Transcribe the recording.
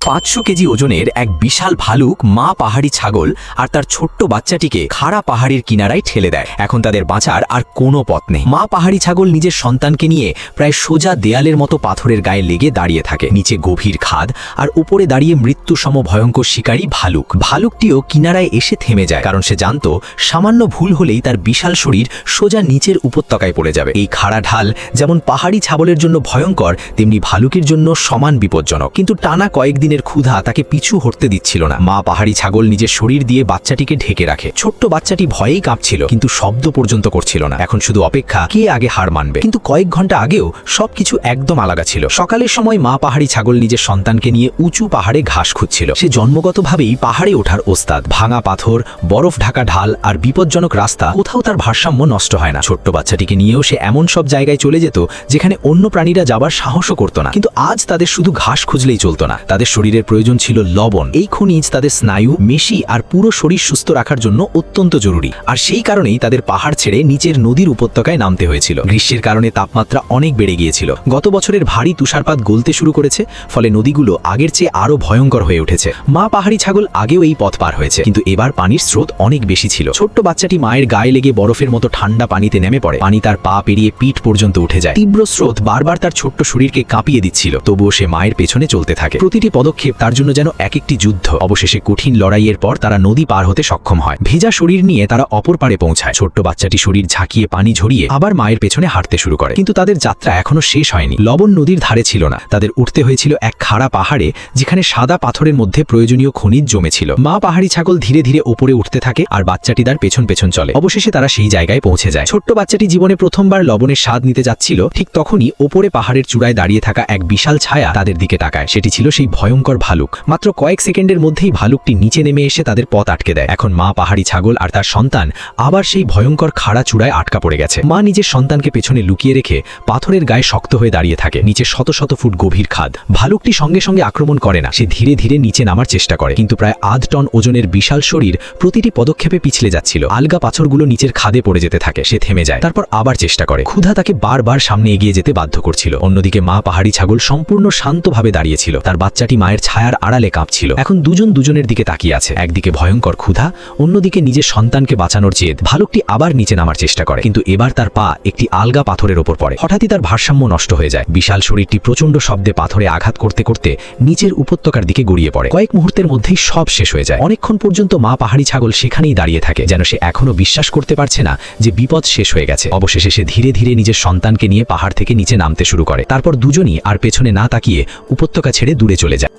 500 KG ওজনের এক বিশাল ভালুক মা পাহাড়ি ছাগল আর তার ছোট্ট বাচ্চাটিকে খাড়া পাহাড়ের কিনারায় ঠেলে দেয়। এখন তাদের বাঁচার আর কোনো পথ নেই। মা পাহাড়ি ছাগল নিজের সন্তানকে নিয়ে প্রায় সোজা দেয়ালের মতো পাথরের গায়ে লেগে দাঁড়িয়ে থাকে। নিচে গভীর খাদ আর উপরে দাঁড়িয়ে মৃত্যুসম ভয়ঙ্কর শিকারী ভালুক। ভালুকটিও কিনারায় এসে থেমে যায়, কারণ সে জানত সামান্য ভুল হলেই তার বিশাল শরীর সোজা নিচের উপত্যকায় পড়ে যাবে। এই খাড়া ঢাল যেমন পাহাড়ি ছাগলের জন্য ভয়ঙ্কর, তেমনি ভালুকের জন্য সমান বিপজ্জনক। কিন্তু টানা কয়েকদিনের ক্ষুধা তাকে পিছু হটতে দিচ্ছিল না। মা পাহাড়ি ছাগল নিজের শরীর দিয়ে বাচ্চাটিকে ঢেকে রাখে। ছোট্ট বাচ্চাটি ভয়েই কাঁপছিল, কিন্তু শব্দ পর্যন্ত করছিল না। এখন শুধু অপেক্ষা, কে আগে হার মানবে। কিন্তু কয়েক ঘন্টা আগেও সবকিছু একদম আলাদা ছিল। সকালের সময় মা পাহাড়ি ছাগল নিজের সন্তানকে নিয়ে উঁচু পাহাড়ে ঘাস খুঁজছিল। সে জন্মগতভাবেই পাহাড়ে ওঠার ওস্তাদ। ভাঙা পাথর, বরফ ঢাকা ঢাল আর বিপজ্জনক রাস্তা, কোথাও তার ভারসাম্য নষ্ট হয় না। ছোট্ট বাচ্চাটিকে নিয়েও সে এমন সব জায়গায় চলে যেত যেখানে অন্য প্রাণীরা যাবার সাহসও করত না। কিন্তু আজ তাদের শুধু ঘাস খুঁজলেই চলতো না, তাদের শরীরের প্রয়োজন ছিল লবণ। এই খনিজ তাদের স্নায়ু, মেশি আর পুরো শরীর সুস্থ রাখার জন্য অত্যন্ত জরুরি। আর সেই কারণেই তাদের পাহাড় ছেড়ে নিচের নদীর উপত্যকায় নামতে হয়েছিল। গ্রীষ্মের কারণে তাপমাত্রা অনেক বেড়ে গিয়েছিল। গত বছরের ভারী তুষারপাত গলতে শুরু করেছে, ফলে নদীগুলো আগের চেয়ে আরো ভয়ঙ্কর হয়ে উঠেছে। মা পাহাড়ি ছাগল আগেও এই পথ পার হয়েছে, কিন্তু এবার পানির স্রোত অনেক বেশি ছিল। ছোট্ট বাচ্চাটি মায়ের গায়ে লেগে বরফের মতো ঠান্ডা পানিতে নেমে পড়ে। পানি তার পা পেরিয়ে পিঠ পর্যন্ত উঠে যায়। তীব্র স্রোত বারবার তার ছোট্ট শরীরকে কাঁপিয়ে দিচ্ছিল, তবুও সে মায়ের পেছনে চলতে থাকে। প্রতিটি পদক্ষেপ তার জন্য যেন এক একটি যুদ্ধ। অবশেষে কঠিন লড়াইয়ের পর তারা নদী পার হতে সক্ষম হয়। ভেজা শরীর নিয়ে তারা অপর পারে পৌঁছায়। ছোট্ট বাচ্চাটি শরীর ঝাঁকিয়ে পানি ঝরিয়ে আবার মায়ের পেছনে হাঁটতে শুরু করে। কিন্তু তাদের যাত্রা এখনো শেষ হয়নি। লবণ নদীর ধারে ছিল না, তাদের উঠতে হয়েছিল এক খাড়া পাহাড়ে, যেখানে সাদা পাথরের মধ্যে প্রয়োজনীয় খনিজ জমেছিল। মা পাহাড়ি ছাগল ধীরে ধীরে উপরে উঠতে থাকে আর বাচ্চাটি তার পেছন পেছন চলে। অবশেষে তারা সেই জায়গায় পৌঁছে যায়। ছোট্ট বাচ্চাটি জীবনে প্রথমবার লবণের স্বাদ নিতে যাচ্ছিল। ঠিক তখনই ওপরে পাহাড়ের চূড়ায় দাঁড়িয়ে থাকা এক বিশাল ছায়া তাদের দিকে তাকায়। সেটি ছিল সেই ভয়ঙ্কর ভালুক। মাত্র কয়েক সেকেন্ডের মধ্যেই ভালুকটি নিচে নেমে এসে তাদের পথ আটকে দেয়। এখন মা পাহাড়ি ছাগল আর তার সন্তান আবার সেই ভয়ঙ্কর খাড়া চূড়ায় আটকা পড়ে গেছে। মা নিজের সন্তানকে পেছনে লুকিয়ে রেখে পাথরের গায়ে শক্ত হয়ে দাঁড়িয়ে থাকে। নিচে শত শত ফুট গভীর খাদ। ভালুকটি সঙ্গে সঙ্গে আক্রমণ করে না, সে ধীরে ধীরে নিচে নামার চেষ্টা করে। কিন্তু প্রায় 8 টন ওজনের বিশাল শরীর প্রতিটি পদক্ষেপে পিছলে যাচ্ছিল। আলগা পাথরগুলো নিচের খাদে পড়ে যেতে থাকে। সে থেমে যায়, তারপর আবার চেষ্টা করে। ক্ষুধা তাকে বারবার সামনে এগিয়ে যেতে বাধ্য করছিল। অন্যদিকে মা পাহাড়ি ছাগল সম্পূর্ণ শান্তভাবে দাঁড়িয়েছিল। তার বাচ্চাটি মায়ের ছায়ার আড়ালে কাঁপছিল। এখন দুজন দুজনের দিকে তাকিয়ে আছে। একদিকে ভয়ঙ্কর ক্ষুধা, অন্যদিকে নিজের সন্তানকে বাঁচানোর জেদ। ভালুকটি আবার নিচে নামার চেষ্টা করে, কিন্তু এবার তার পা একটি আলগা পাথরের ওপর পড়ে। হঠাৎই তার ভারসাম্য নষ্ট হয়ে যায়। বিশাল শরীরটি প্রচণ্ড শব্দে পাথরে আঘাত করতে করতে নিচের উপত্যকার দিকে গড়িয়ে পড়ে। কয়েক মুহূর্তের মধ্যেই সব শেষ হয়ে যায়। অনেকক্ষণ পর্যন্ত মা পাহাড়ি ছাগল সেখানেই দাঁড়িয়ে থাকে, যেন সে এখনো বিশ্বাস করতে পারছে না যে বিপদ শেষ হয়ে গেছে। অবশেষে সে ধীরে ধীরে নিজের সন্তানকে নিয়ে পাহাড় থেকে নিচে নামতে শুরু করে। তারপর দুজনই আর পেছনে না তাকিয়ে উপত্যকা ছেড়ে দূরে চলে যায়।